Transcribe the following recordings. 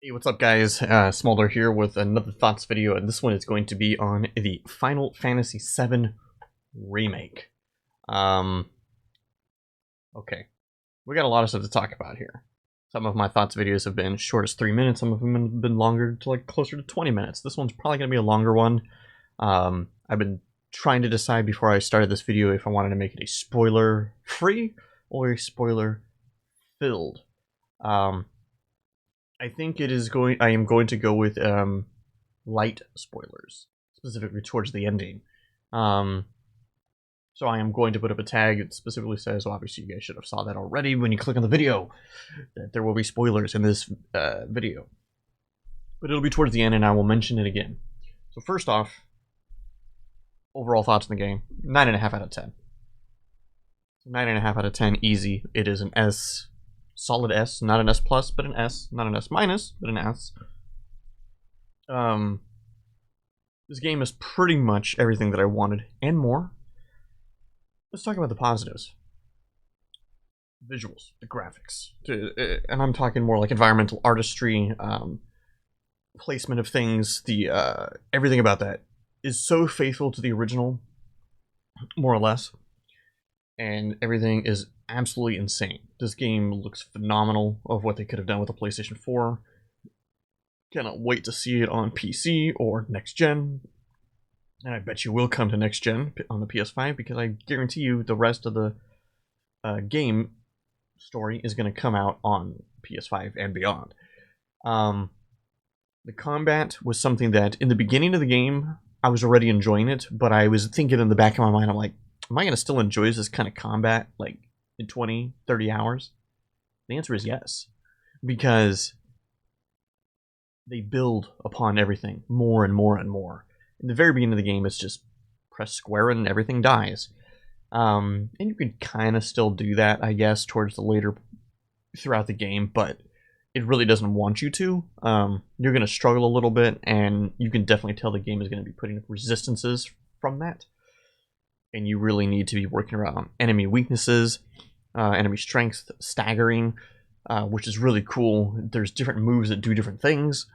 Hey, what's up, guys? Smaldor here with another thoughts video, and this one is going to be on the Final Fantasy VII Remake. Um, okay, we got a lot of stuff to talk about here. Some of my thoughts videos have been short as 3 minutes, some of them have been longer to like closer to 20 minutes. This one's probably going to be a longer one. I've been trying to decide before I started this video if I wanted to make it a spoiler-free or a spoiler-filled. I think it is going. I am going to go with light spoilers, specifically towards the ending. Um, so I am going to put up a tag that specifically says, well, obviously you guys should have saw that already when you click on the video, that there will be spoilers in this video. But it'll be towards the end, and I will mention it again. So first off, overall thoughts on the game: 9.5 out of 10. 9.5 out of 10, easy. It is an S. Solid S, not an S plus, but an S, not an S minus, but an S. This game is pretty much everything that I wanted and more. Let's talk about the positives. Visuals, the graphics, and I'm talking more like environmental artistry, placement of things, the everything about that is so faithful to the original, more or less, and everything is absolutely insane. This game looks phenomenal of what they could have done with the PlayStation 4. Cannot wait to see it on PC or next gen. And I bet you will come to next gen on the PS5, because I guarantee you the rest of the game story is going to come out on PS5 and beyond. The combat was something that in the beginning of the game I was already enjoying it, but I was thinking in the back of my mind, I'm like, am I going to still enjoy this kind of combat like in 20, 30 hours? The answer is yes, because they build upon everything more and more and more. In the very beginning of the game, it's just press square and everything dies. And you can kind of still do that, I guess, towards the later throughout the game, but it really doesn't want you to. You're going to struggle a little bit, and you can definitely tell the game is going to be putting up resistances from that. And you really need to be working around enemy weaknesses, enemy strength, staggering, which is really cool. There's different moves that do different things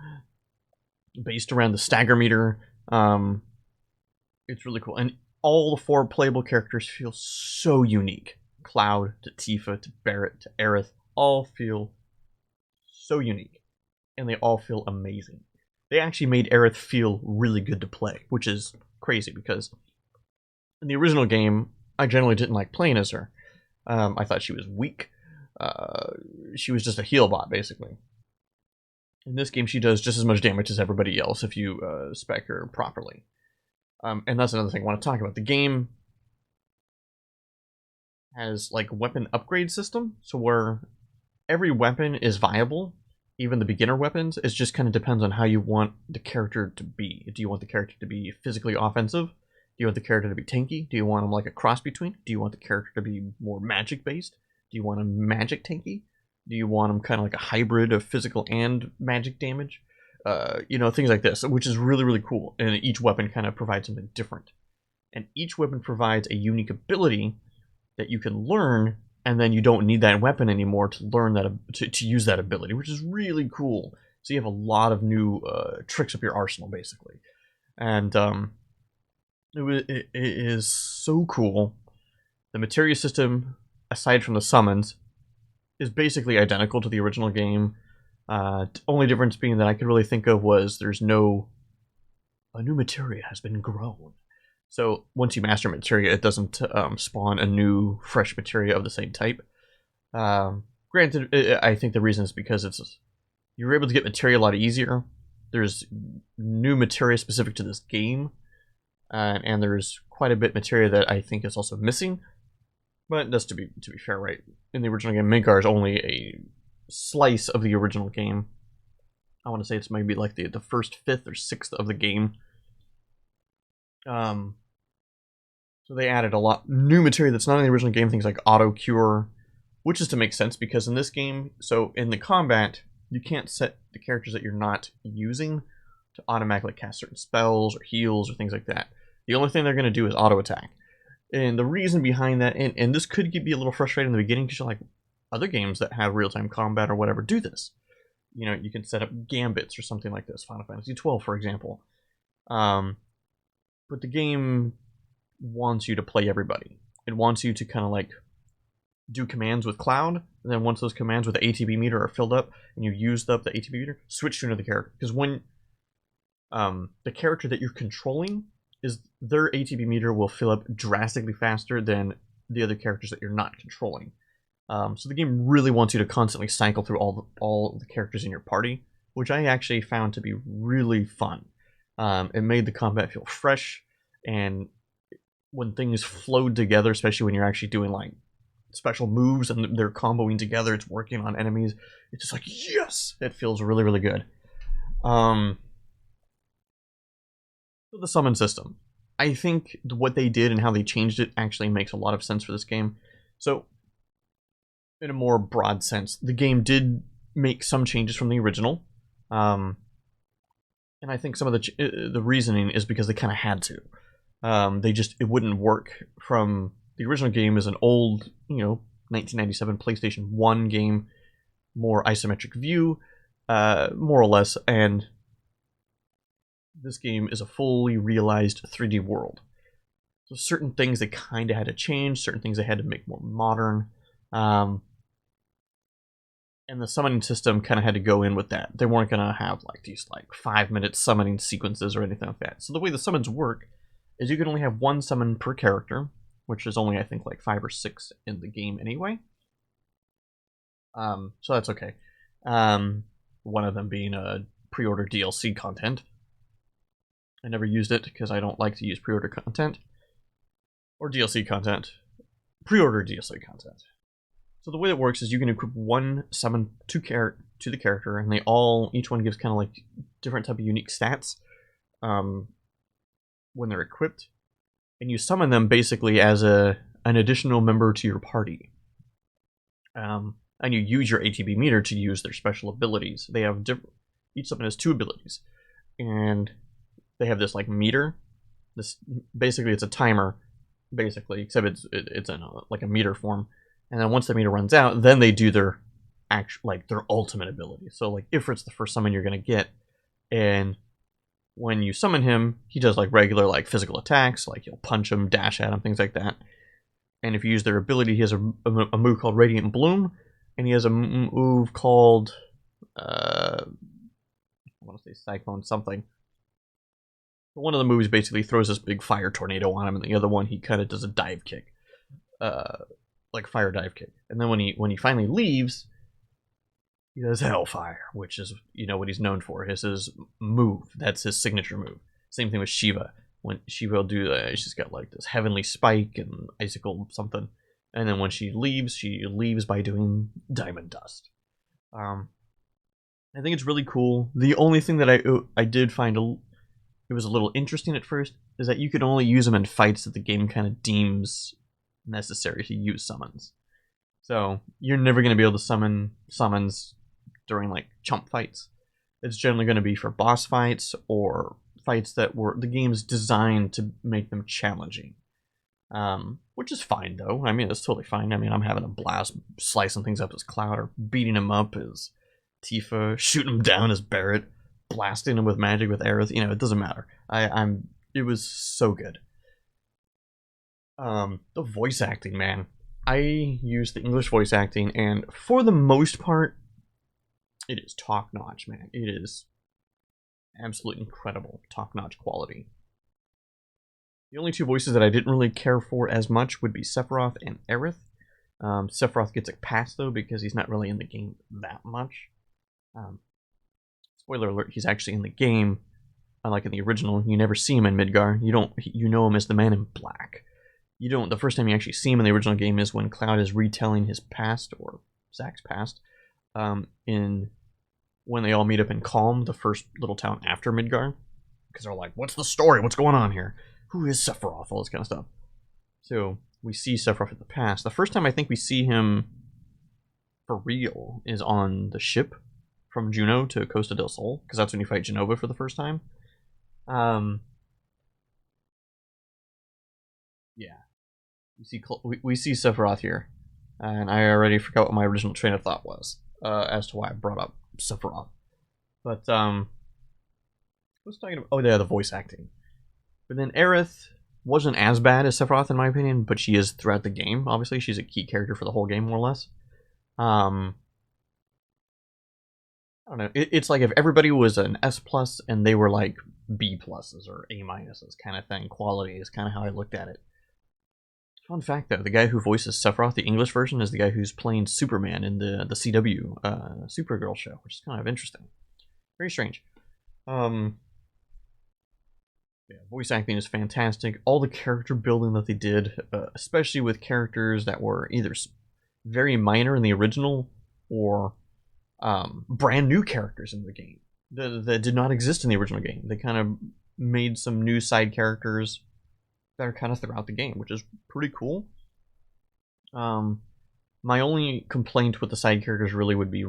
based around the stagger meter. It's really cool. And all the 4 playable characters feel so unique. Cloud to Tifa to Barret to Aerith all feel so unique. And they all feel amazing. They actually made Aerith feel really good to play, which is crazy, because in the original game, I generally didn't like playing as her. I thought she was weak. She was just a heal bot, basically. In this game, she does just as much damage as everybody else if you spec her properly. And that's another thing I want to talk about. The game has like weapon upgrade system, so where every weapon is viable, even the beginner weapons. It just kind of depends on how you want the character to be. Do you want the character to be physically offensive? Do you want the character to be tanky? Do you want him like a cross between? Do you want the character to be more magic based? Do you want him magic tanky? Do you want him kind of like a hybrid of physical and magic damage? Things like this, which is really, really cool. And each weapon kind of provides something different. And each weapon provides a unique ability that you can learn, and then you don't need that weapon anymore to learn that to use that ability, which is really cool. So you have a lot of new tricks up your arsenal, basically. And it is so cool. The materia system, aside from the summons, is basically identical to the original game. Only difference being that I could really think of was there's no... a new materia has been grown. So once you master materia, it doesn't spawn a new, fresh materia of the same type. Granted, I think the reason is because you're able to get materia a lot easier. There's new materia specific to this game, and there's quite a bit materia that I think is also missing. But that's to be fair, right? In the original game, Midgar is only a slice of the original game. I want to say it's maybe like the first 5th or 6th of the game. So they added a lot new material that's not in the original game, things like auto cure, which is to make sense because in this game, so in the combat, you can't set the characters that you're not using to automatically cast certain spells or heals or things like that. The only thing they're going to do is auto attack. And the reason behind that, and this could be a little frustrating in the beginning because you're like, other games that have real-time combat or whatever do this. You know, you can set up gambits or something like this, Final Fantasy 12, for example. But the game wants you to play everybody. It wants you to kind of like do commands with Cloud, and then once those commands with the ATB meter are filled up, and you used up the ATB meter, switch to another character. Because when the character that you're controlling is their ATB meter will fill up drastically faster than the other characters that you're not controlling. So the game really wants you to constantly cycle through all the characters in your party, which I actually found to be really fun. It made the combat feel fresh, and when things flowed together, especially when you're actually doing like special moves and they're comboing together, it's working on enemies. It's just like, yes, it feels really, really good. The summon system, I think what they did and how they changed it actually makes a lot of sense for this game. So, in a more broad sense, the game did make some changes from the original, and I think some of the reasoning is because they kind of had to. It wouldn't work from the original game is an old, 1997 PlayStation 1 game, more isometric view, more or less, and this game is a fully realized 3D world. So certain things they kind of had to change, certain things they had to make more modern, and the summoning system kind of had to go in with that. They weren't going to have like these like 5-minute summoning sequences or anything like that. So the way the summons work is you can only have one summon per character, which is only, I think, like 5 or 6 in the game anyway. So that's okay. One of them being a pre-order DLC content. I never used it because I don't like to use pre-order content. Or DLC content. Pre-order DLC content. So the way it works is you can equip one summon to the character, and each one gives kind of like different type of unique stats when they're equipped. And you summon them basically as an additional member to your party. And you use your ATB meter to use their special abilities. They have each summon has 2 abilities, and they have this like meter. This basically it's a timer, basically, except it's in like a meter form. And then once the meter runs out, then they do their their ultimate ability. So like Ifrit's the first summon you're gonna get, and when you summon him, he does like regular like physical attacks, like you'll punch him, dash at him, things like that. And if you use their ability, he has a move called Radiant Bloom, and he has a move called I want to say Cyclone something. One of the moves basically throws this big fire tornado on him, and the other one he kind of does a dive kick, like fire dive kick. And then when he finally leaves, he does Hellfire, which is what he's known for. His move, that's his signature move. Same thing with Shiva. When Shiva will do that, she's got like this heavenly spike and icicle something, and then when she leaves by doing Diamond Dust. I think it's really cool. The only thing that I did find it was a little interesting at first is that you could only use them in fights that the game kind of deems necessary to use summons. So you're never going to be able to summon summons during like chump fights. It's generally going to be for boss fights or fights that were the game's designed to make them challenging. Which is fine though. I mean, it's totally fine. I mean, I'm having a blast slicing things up as Cloud, or beating him up as Tifa, shooting him down as Barret, blasting him with magic with Aerith. It doesn't matter. It was so good. The voice acting, man. I use the English voice acting, and for the most part, it is top-notch, man. It is absolutely incredible, top-notch quality. The only 2 voices that I didn't really care for as much would be Sephiroth and Aerith. Sephiroth gets a pass, though, because he's not really in the game that much. Spoiler alert, he's actually in the game. Unlike in the original, you never see him in Midgar. You know him as the Man in Black. The first time you actually see him in the original game is when Cloud is retelling his past, or Zack's past, when they all meet up in Calm, the first little town after Midgar. Because they're like, what's the story? What's going on here? Who is Sephiroth? All this kind of stuff. So we see Sephiroth in the past. The first time I think we see him for real is on the ship from Juno to Costa del Sol, because that's when you fight Genova for the first time. Yeah. We see Sephiroth here, and I already forgot what my original train of thought was as to why I brought up Sephiroth. But I was talking about, oh yeah, the voice acting. But then Aerith wasn't as bad as Sephiroth in my opinion, but she is throughout the game. Obviously, she's a key character for the whole game, more or less. I don't know. It's like if everybody was an S plus and they were like B pluses or A minuses kind of thing. Quality is kind of how I looked at it. Fun fact though, the guy who voices Sephiroth, the English version, is the guy who's playing Superman in the CW Supergirl show, which is kind of interesting. Very strange. Yeah, voice acting is fantastic. All the character building that they did, especially with characters that were either very minor in the original or brand new characters in the game that did not exist in the original game. They kind of made some new side characters that are kind of throughout the game, which is pretty cool. My only complaint with the side characters really would be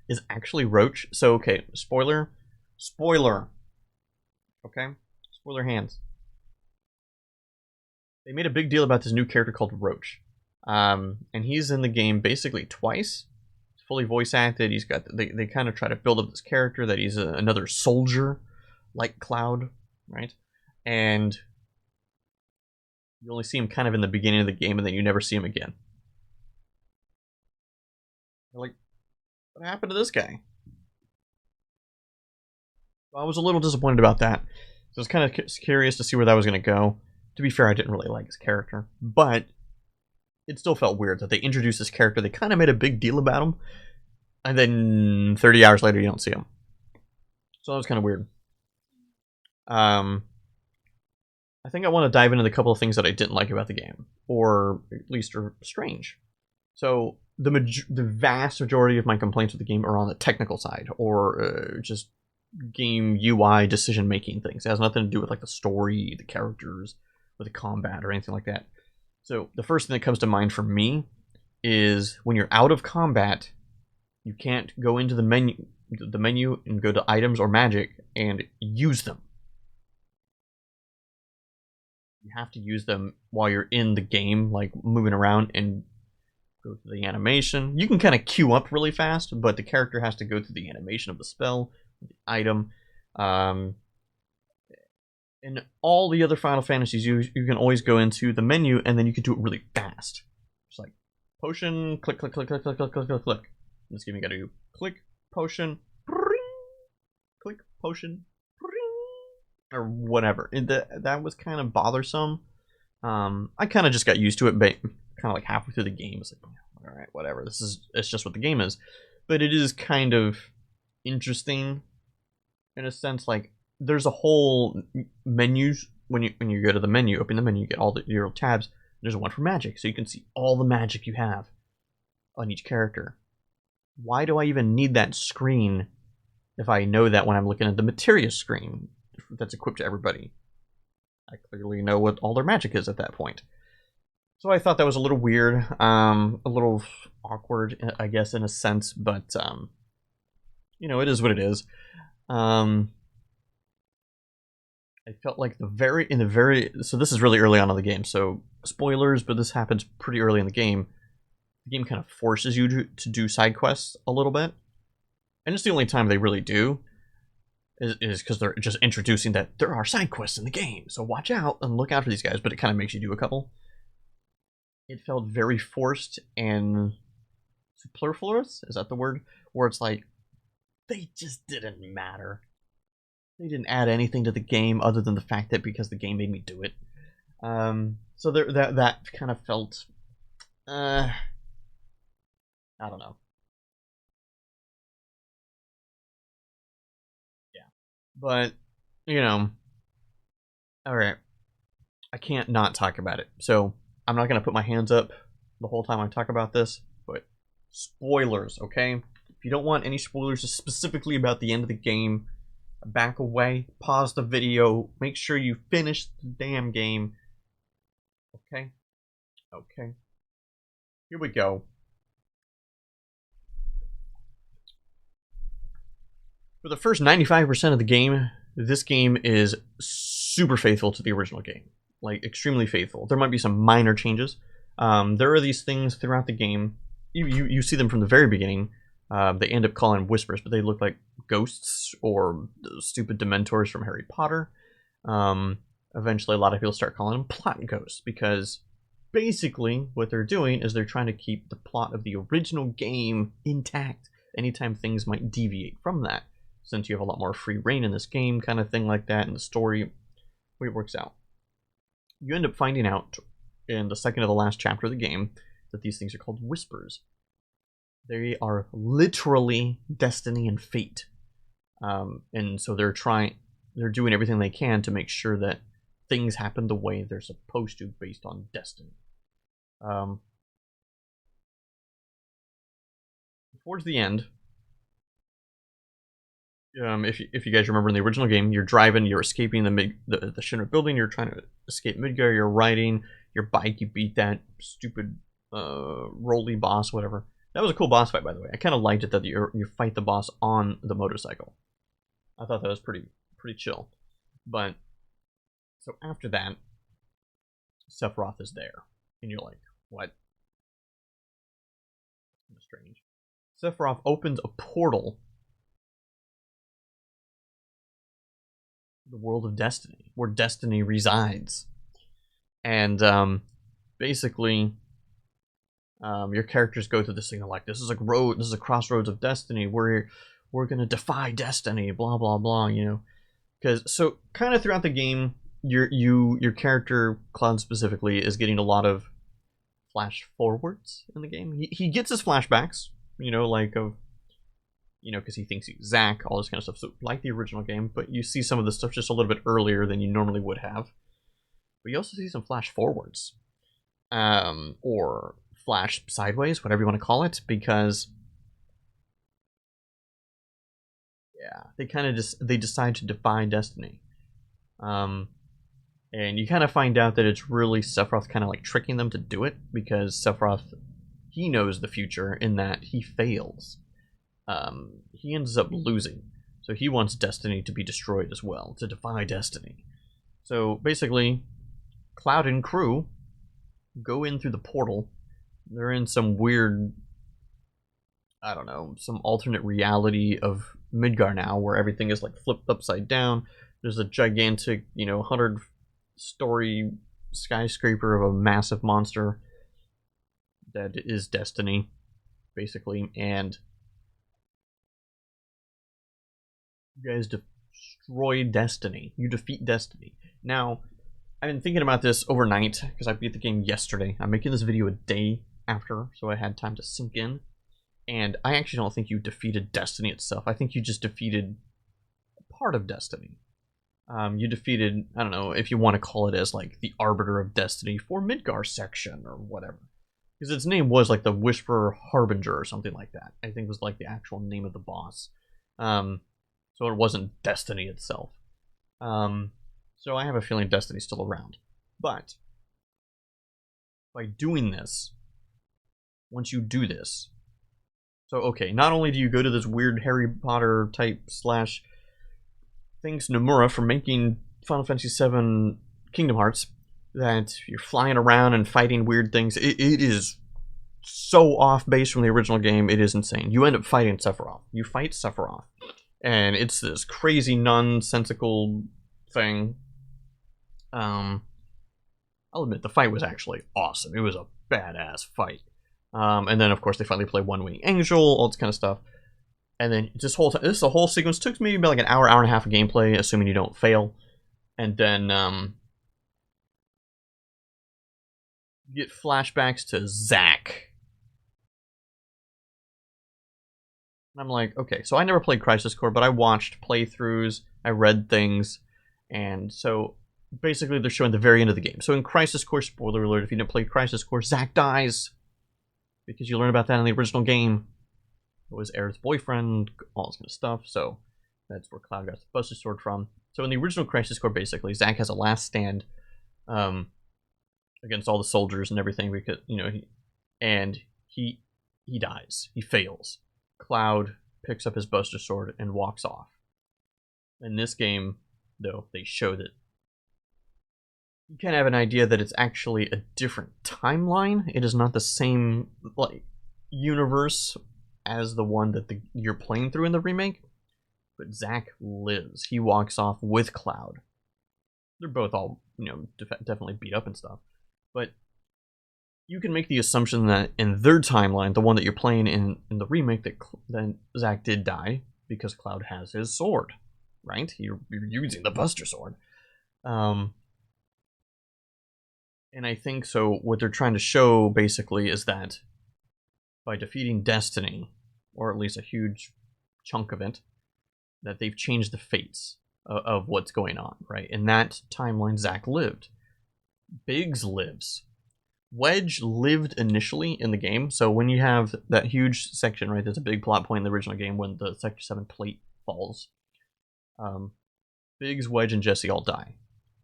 is actually Roach. So okay, spoiler, okay, spoiler hands. They made a big deal about this new character called Roach, and he's in the game basically twice. Fully voice acted. He's got they kind of try to build up this character that he's another soldier like Cloud, right? And you only see him kind of in the beginning of the game, and then you never see him again. You're like, what happened to this guy? I was a little disappointed about that. So I was kind of curious to see where that was going to go. To be fair, I didn't really like his character, but it still felt weird that they introduced this character. They kind of made a big deal about him, and then 30 hours later, you don't see him. So that was kind of weird. I think I want to dive into the couple of things that I didn't like about the game, or at least are strange. So the vast majority of my complaints with the game are on the technical side, or just game UI decision making things. It has nothing to do with like the story, the characters, or the combat, or anything like that. So the first thing that comes to mind for me is when you're out of combat, you can't go into the menu and go to items or magic and use them. You have to use them while you're in the game, like moving around and go to the animation. You can kind of queue up really fast, but the character has to go through the animation of the spell, the item. In all the other Final Fantasies, you can always go into the menu and then you can do it really fast. It's like potion, click, click, click, click, click, click, click, click, click. In this game, you gotta do click, potion, click, potion, or whatever. That was kind of bothersome. I kind of just got used to it, but kind of like halfway through the game, it's like, all right, whatever. It's just what the game is. But it is kind of interesting in a sense. Like there's a whole menus when you go to the menu, open the menu, you get all your tabs. There's one for magic, so you can see all the magic you have on each character. Why do I even need that screen if I know that when I'm looking at the materia screen that's equipped to everybody? I clearly know what all their magic is at that point. So I thought that was a little weird, a little awkward, I guess, in a sense, but, you know, it is what it is. I felt like so this is really early on in the game, so spoilers, but this happens pretty early in the game. The game kind of forces you to do side quests a little bit, and it's the only time they really do, is because they're just introducing that there are side quests in the game, so watch out and look out for these guys, but it kind of makes you do a couple. It felt very forced and superfluous, is that the word? Where it's like, they just didn't matter. They didn't add anything to the game other than the fact that because the game made me do it. So that kind of felt, I don't know. Yeah, but you know, all right. I can't not talk about it. So I'm not gonna put my hands up the whole time I talk about this. But spoilers, okay? If you don't want any spoilers specifically about the end of the game, back away, pause the video, make sure you finish the damn game. Okay? Okay. Here we go. For the first 95% of the game, this game is super faithful to the original game. Like, extremely faithful. There might be some minor changes. There are these things throughout the game. You see them from the very beginning They end up calling them whispers, but they look like ghosts or stupid dementors from Harry Potter. Eventually, a lot of people start calling them plot ghosts because basically what they're doing is they're trying to keep the plot of the original game intact anytime things might deviate from that, since you have a lot more free reign in this game, kind of thing like that, and the story, way it works out. You end up finding out in the second to the last chapter of the game that these things are called whispers. They are literally destiny and fate. And so they're doing everything they can to make sure that things happen the way they're supposed to based on destiny. Towards the end, if you guys remember in the original game, you're driving, you're escaping the Shinra building, you're trying to escape Midgar, you're riding your bike, you beat that stupid roly boss, whatever. That was a cool boss fight, by the way. I kind of liked it that you fight the boss on the motorcycle. I thought that was pretty chill. But so after that, Sephiroth is there, and you're like, what? That's strange. Sephiroth opens a portal. The world of Destiny, where Destiny resides. And basically, your characters go through this thing like, this is a road, this is a crossroads of Destiny. We're gonna defy Destiny, blah blah blah. You know, because so kind of throughout the game, your character Cloud specifically is getting a lot of flash forwards in the game. He gets his flashbacks, you know, like of, you know, because he thinks he's Zack, all this kind of stuff. So like the original game, but you see some of the stuff just a little bit earlier than you normally would have. But you also see some flash forwards, or flash sideways, whatever you want to call it, because yeah, they kind of they decide to defy Destiny, and you kind of find out that it's really Sephiroth kind of like tricking them to do it, because Sephiroth, he knows the future in that he fails. He ends up losing, so he wants Destiny to be destroyed as well, to defy Destiny. So basically, Cloud and crew go in through the portal. They're in some weird, I don't know, some alternate reality of Midgar now, where everything is like flipped upside down. There's a gigantic, you know, 100-story skyscraper of a massive monster that is Destiny, basically, and you guys destroy Destiny. You defeat Destiny. Now, I've been thinking about this overnight, because I beat the game yesterday. I'm making this video a day after, so I had time to sink in. And I actually don't think you defeated Destiny itself. I think you just defeated part of Destiny. You defeated, I don't know, if you want to call it as like the Arbiter of Destiny for Midgar section or whatever. Because its name was like the Whisperer Harbinger or something like that. I think was like the actual name of the boss. So it wasn't Destiny itself. So I have a feeling Destiny's still around. But by doing this, once you do this, so okay, not only do you go to this weird Harry Potter type slash thanks Nomura for making Final Fantasy VII Kingdom Hearts, that you're flying around and fighting weird things. It is so off base from the original game, it is insane. You end up fighting Sephiroth. You fight Sephiroth, and it's this crazy nonsensical thing. I'll admit, the fight was actually awesome. It was a badass fight. And then, of course, they finally play One Wing Angel, all this kind of stuff. And then this whole sequence took maybe about like an hour and a half of gameplay, assuming you don't fail. And then you get flashbacks to Zack. And I'm like, okay, so I never played Crisis Core, but I watched playthroughs, I read things, and so basically they're showing the very end of the game. So in Crisis Core, spoiler alert, if you didn't play Crisis Core, Zack dies. Because you learn about that in the original game. It was Aerith's boyfriend, all this kind of stuff, so that's where Cloud got the Buster Sword from. So in the original Crisis Core, basically, Zack has a last stand against all the soldiers and everything, because, you know, he dies. He fails. Cloud picks up his Buster Sword and walks off. In this game, though, they show that you kind of have an idea that it's actually a different timeline. It is not the same, like, universe as the one that you're playing through in the remake, but Zack lives. He walks off with Cloud. They're both all, definitely beat up and stuff, but you can make the assumption that in their timeline, the one that you're playing in the remake, that Zack did die because Cloud has his sword, right? You're using the Buster Sword. And I think so what they're trying to show, basically, is that by defeating Destiny, or at least a huge chunk of it, that they've changed the fates of what's going on, right? In that timeline, Zack lived. Biggs lives. Wedge lived initially in the game, so when you have that huge section, right, there's a big plot point in the original game when the Sector 7 plate falls. Biggs, Wedge, and Jesse all die.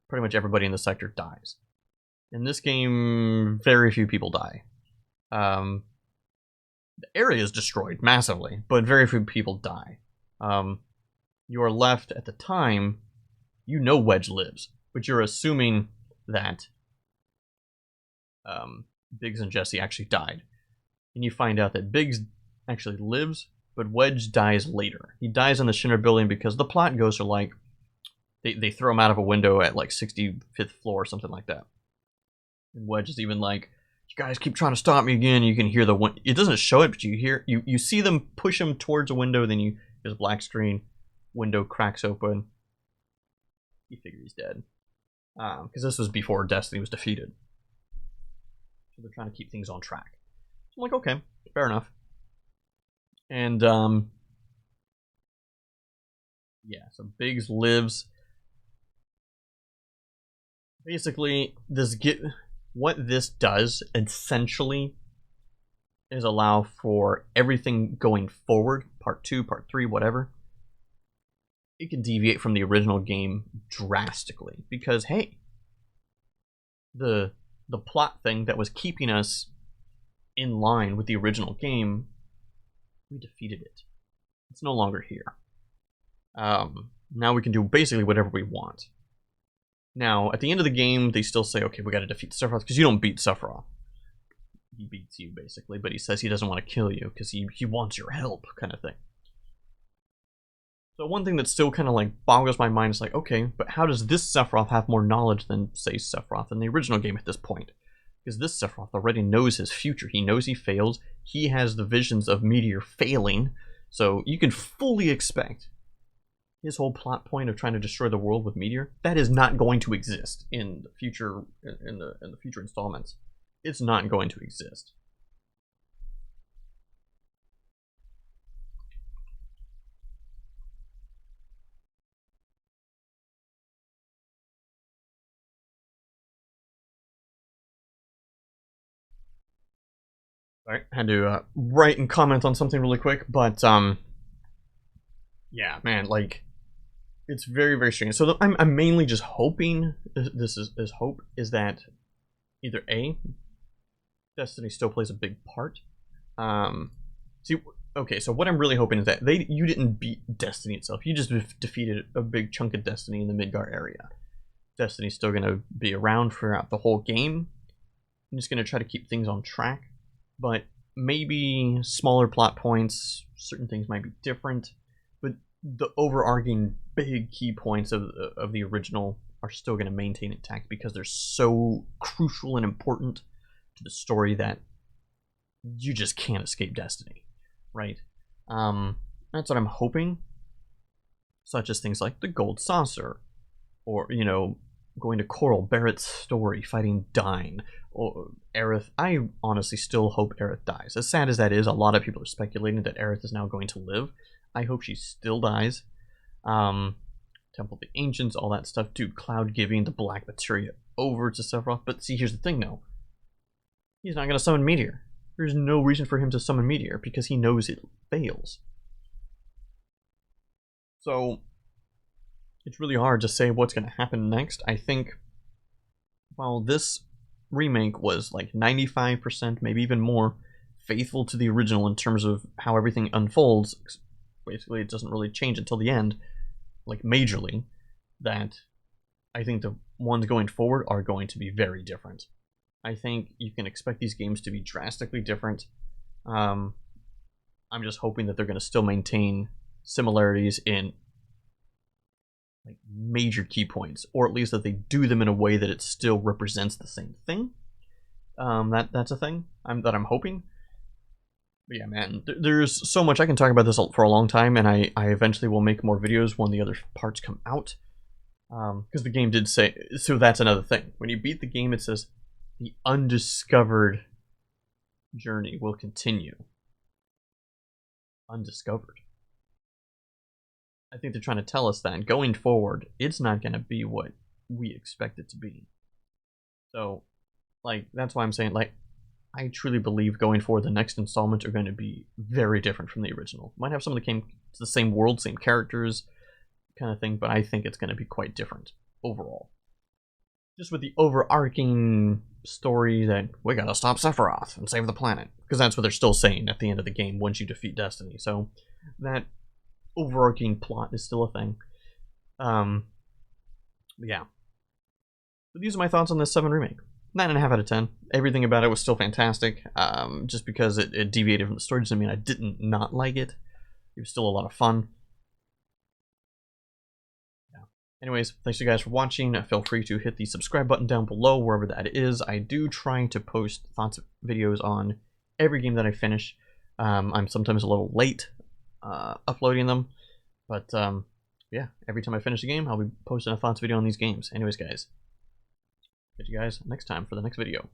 Pretty much everybody in the sector dies. In this game, very few people die. The area is destroyed massively, but very few people die. You are left at the time, Wedge lives, but you're assuming that Biggs and Jesse actually died. And you find out that Biggs actually lives, but Wedge dies later. He dies in the Shinra building because the plot ghosts are like, they throw him out of a window at like 65th floor or something like that. And Wedge is even like, you guys keep trying to stop me again. You can hear it doesn't show it, but you see them push him towards a window, then there's a black screen, window cracks open. You figure he's dead. Because this was before Destiny was defeated. So they're trying to keep things on track. So I'm like, okay, fair enough. And yeah, so Biggs lives. Basically, what this does essentially is allow for everything going forward, part 2, part 3, whatever. It can deviate from the original game drastically because, hey, the plot thing that was keeping us in line with the original game, we defeated it. It's no longer here. Now we can do basically whatever we want. Now, at the end of the game, they still say, okay, we gotta defeat Sephiroth, because you don't beat Sephiroth. He beats you, basically, but he says he doesn't want to kill you, because he wants your help, kind of thing. So one thing that still kind of like boggles my mind is like, okay, but how does this Sephiroth have more knowledge than, say, Sephiroth in the original game at this point? Because this Sephiroth already knows his future. He knows he fails. He has the visions of Meteor failing. So you can fully expect his whole plot point of trying to destroy the world with Meteor, that is not going to exist in the future in the future installments. It's not going to exist. Alright, had to write and comment on something really quick, but yeah, man, like, it's very, very strange. So I'm mainly just hoping, this is hope, is that either A, Destiny still plays a big part. Okay, so what I'm really hoping is that you didn't beat Destiny itself. You just defeated a big chunk of Destiny in the Midgar area. Destiny's still going to be around throughout the whole game. I'm just going to try to keep things on track. But maybe smaller plot points, certain things might be different. But the overarching big key points of the original are still going to maintain intact because they're so crucial and important to the story that you just can't escape Destiny, right? That's what I'm hoping. Such as things like the Gold Saucer, or, going to Coral, Barrett's story, fighting Dyne, or Aerith. I honestly still hope Aerith dies. As sad as that is, a lot of people are speculating that Aerith is now going to live. I hope she still dies. Temple of the Ancients, all that stuff. Dude, Cloud giving the black materia over to Sephiroth. But see, here's the thing, though. He's not going to summon Meteor. There's no reason for him to summon Meteor, because he knows it fails. So it's really hard to say what's going to happen next. I think, while this remake was like 95%, maybe even more, faithful to the original in terms of how everything unfolds, basically it doesn't really change until the end, like majorly, that I think the ones going forward are going to be very different. I think you can expect these games to be drastically different. I'm just hoping that they're going to still maintain similarities in like major key points, or at least that they do them in a way that it still represents the same thing. That's a thing that I'm hoping. But yeah, man, there's so much I can talk about this for a long time, and I eventually will make more videos when the other parts come out. Because the game did say, so that's another thing. When you beat the game, it says the undiscovered journey will continue. Undiscovered. I think they're trying to tell us that going forward, it's not going to be what we expect it to be. So, like, that's why I'm saying, like, I truly believe going forward, the next installments are going to be very different from the original. Might have some of the same world, same characters, kind of thing, but I think it's going to be quite different overall. Just with the overarching story that we gotta stop Sephiroth and save the planet, because that's what they're still saying at the end of the game once you defeat Destiny. So that overarching plot is still a thing. Yeah. But these are my thoughts on this 7 remake. 9.5 out of 10. Everything about it was still fantastic. Just because it deviated from the story doesn't mean I didn't not like it. It was still a lot of fun. Yeah. Anyways, thanks you guys for watching. Feel free to hit the subscribe button down below, wherever that is. I do try to post thoughts videos on every game that I finish. I'm sometimes a little late uploading them, but yeah, every time I finish a game, I'll be posting a thoughts video on these games. Anyways, guys, catch you guys next time for the next video.